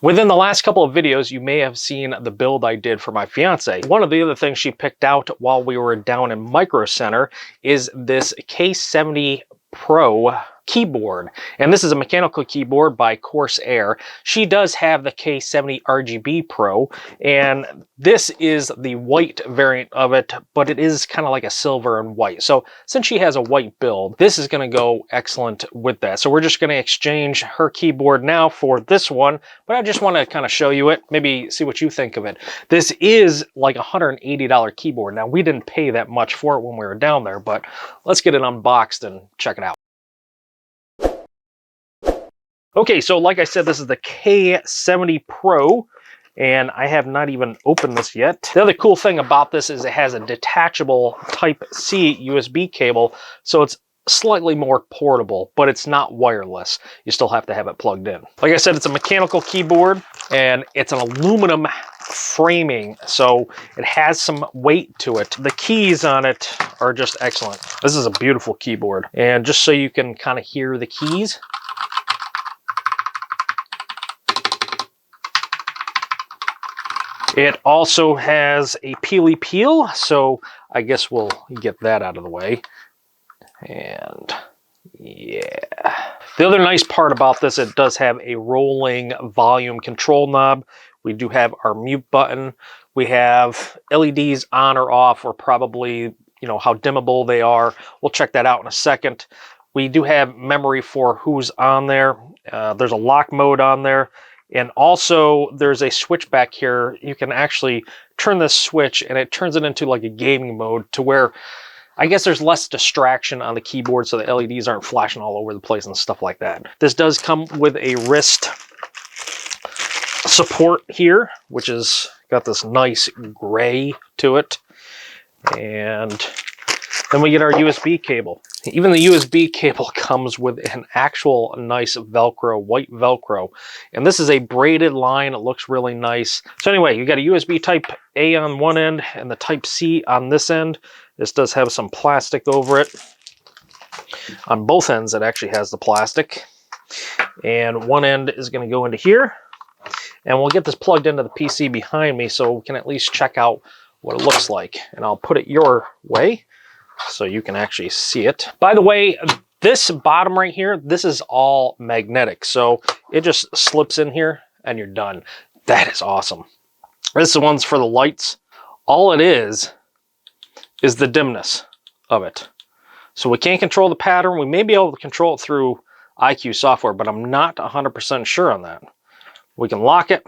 Within the last couple of videos, you may have seen the build I did for my fiance. One of the other things she picked out while we were down in Micro Center is this K70 Pro keyboard, and this is a mechanical keyboard by Corsair. She does have the K70 RGB Pro, and this is the white variant of it, but it is kind of like a silver and white. So since she has a white build, this is going to go excellent with that. So we're just going to exchange her keyboard now for this one, but I just want to kind of show you it, maybe see what you think of it. This is like a $180 keyboard. Now, we didn't pay that much for it when we were down there, but let's get it unboxed and check it out. Okay, so like I said, this is the K70 Pro, and I have not even opened this yet. The other cool thing about this is it has a detachable Type-C USB cable, so it's slightly more portable, but it's not wireless. You still have to have it plugged in. Like I said, it's a mechanical keyboard, and it's an aluminum framing, so it has some weight to it. The keys on it are just excellent. This is a beautiful keyboard, and just so you can kind of hear the keys, it also has a peely peel, so I guess we'll get that out of the way. And yeah. The other nice part about this, it does have a rolling volume control knob. We do have our mute button. We have LEDs on or off, or probably, you know, how dimmable they are. We'll check that out in a second. We do have memory for who's on there. There's a lock mode on there. And also there's a switch back here. You can actually turn this switch and it turns it into like a gaming mode, to where I guess there's less distraction on the keyboard, so the LEDs aren't flashing all over the place and stuff like that. This does come with a wrist support here, which is got this nice gray to it. And then we get our USB cable. Even the USB cable comes with an actual nice Velcro, white Velcro. And this is a braided line. It looks really nice. So anyway, you got a USB Type A on one end and the Type C on this end. This does have some plastic over it. On both ends, it actually has the plastic. And one end is going to go into here. And we'll get this plugged into the PC behind me so we can at least check out what it looks like. And I'll put it your way so you can actually see it. By the way, this bottom right here, this is all magnetic. So it just slips in here and you're done. That is awesome. This is the ones for the lights. All it is the dimness of it. So we can't control the pattern. We may be able to control it through IQ software, but I'm not 100% sure on that. We can lock it.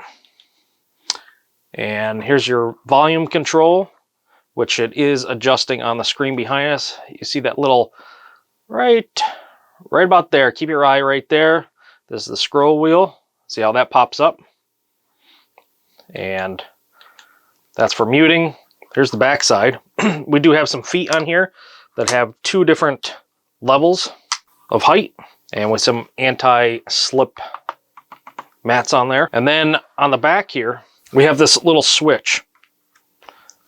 And here's your volume control, which it is adjusting on the screen behind us. You see that little right about there. Keep your eye right there. This is the scroll wheel. See how that pops up? And that's for muting. Here's the back side. We do have some feet on here that have two different levels of height, and with some anti-slip mats on there. And then on the back here, we have this little switch.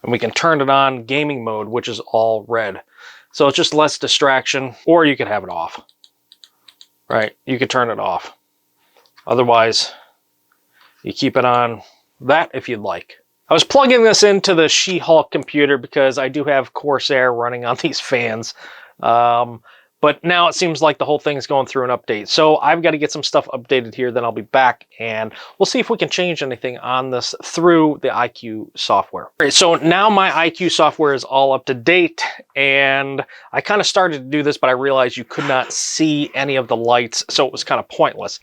And we can turn it on gaming mode, which is all red. So it's just less distraction, or you could have it off. Right, you could turn it off. Otherwise, you keep it on that if you'd like. I was plugging this into the She-Hulk computer because I do have Corsair running on these fans. But now it seems like the whole thing's going through an update. So I've got to get some stuff updated here, then I'll be back and we'll see if we can change anything on this through the IQ software. All right, so now my IQ software is all up to date, and I kind of started to do this, but I realized you could not see any of the lights, so it was kind of pointless.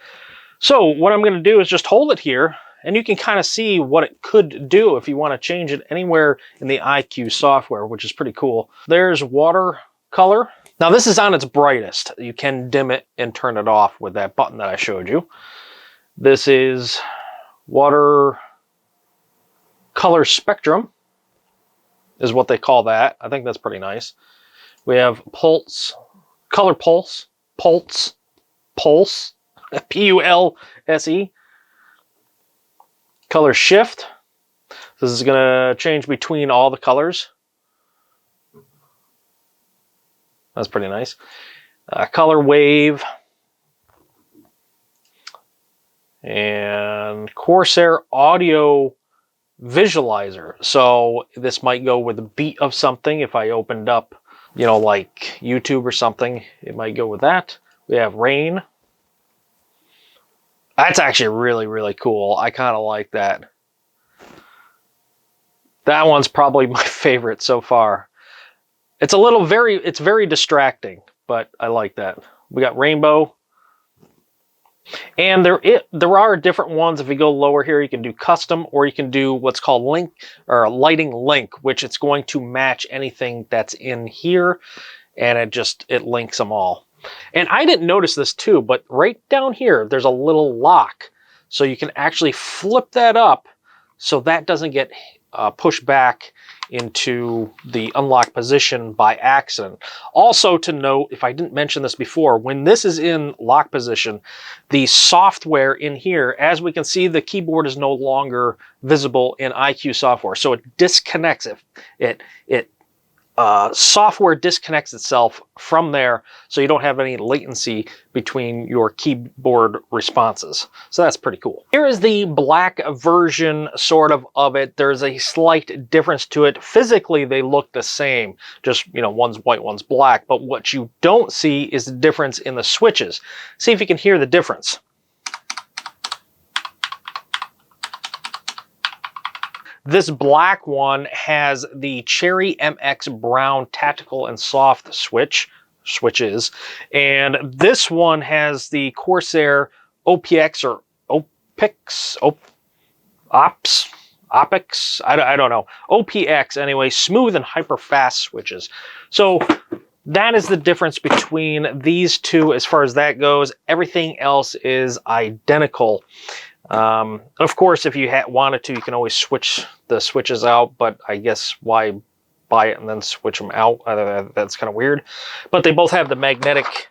So what I'm going to do is just hold it here, and you can kind of see what it could do if you want to change it anywhere in the IQ software, which is pretty cool. There's watercolor. Now this is on its brightest. You can dim it and turn it off with that button that I showed you. This is water color spectrum is what they call that. I think that's pretty nice. We have pulse, color pulse, P-U-L-S-E. Color shift. This is going to change between all the colors. That's pretty nice. Color wave. And Corsair audio visualizer. So this might go with the beat of something. If I opened up, you know, like YouTube or something, it might go with that. We have rain. That's actually really, really cool. I kind of like that. That one's probably my favorite so far. It's a little it's very distracting, but I like that. We got rainbow. And there are different ones. If you go lower here, you can do custom, or you can do what's called link or lighting link, which it's going to match anything that's in here, and it links them all. And I didn't notice this too, but right down here, there's a little lock, so you can actually flip that up, so that doesn't get pushed back into the unlock position by accident. Also to note, if I didn't mention this before, when this is in lock position, the software in here, as we can see, the keyboard is no longer visible in iCUE software, so it disconnects it. Software disconnects itself from there, so you don't have any latency between your keyboard responses. So that's pretty cool. Here is the black version sort of it. There's a slight difference to it. Physically, they look the same, just, you know, one's white, one's black. But what you don't see is the difference in the switches. See if you can hear the difference. This black one has the Cherry MX Brown Tactical and Soft switches, and this one has the Corsair OPX or OPX, I don't know, OPX anyway, smooth and hyper fast switches. So that is the difference between these two as far as that goes. Everything else is identical. Of course, if you wanted to, you can always switch the switches out, but I guess why buy it and then switch them out? That's kind of weird. But they both have the magnetic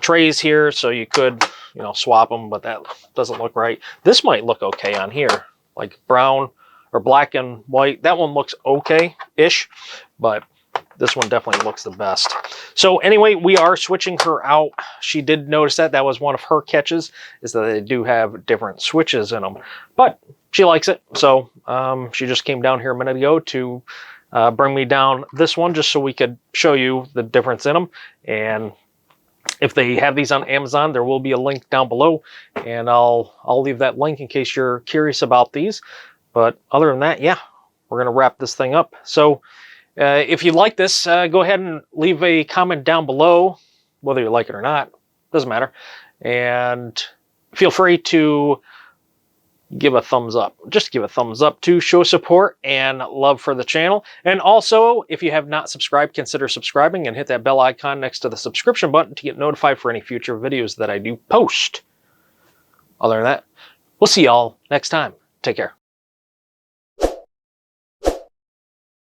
trays here, so you could, you know, swap them, but that doesn't look right. This might look okay on here, like brown or black and white. That one looks okay-ish, but this one definitely looks the best. So anyway, we are switching her out. She did notice that. That was one of her catches, is that they do have different switches in them. But she likes it. So she just came down here a minute ago to bring me down this one just so we could show you the difference in them. And if they have these on Amazon, there will be a link down below. And I'll leave that link in case you're curious about these. But other than that, yeah, we're going to wrap this thing up. So if you like this, go ahead and leave a comment down below, whether you like it or not, doesn't matter. And feel free to give a thumbs up. Just give a thumbs up to show support and love for the channel. And also, if you have not subscribed, consider subscribing and hit that bell icon next to the subscription button to get notified for any future videos that I do post. Other than that, we'll see y'all next time. Take care.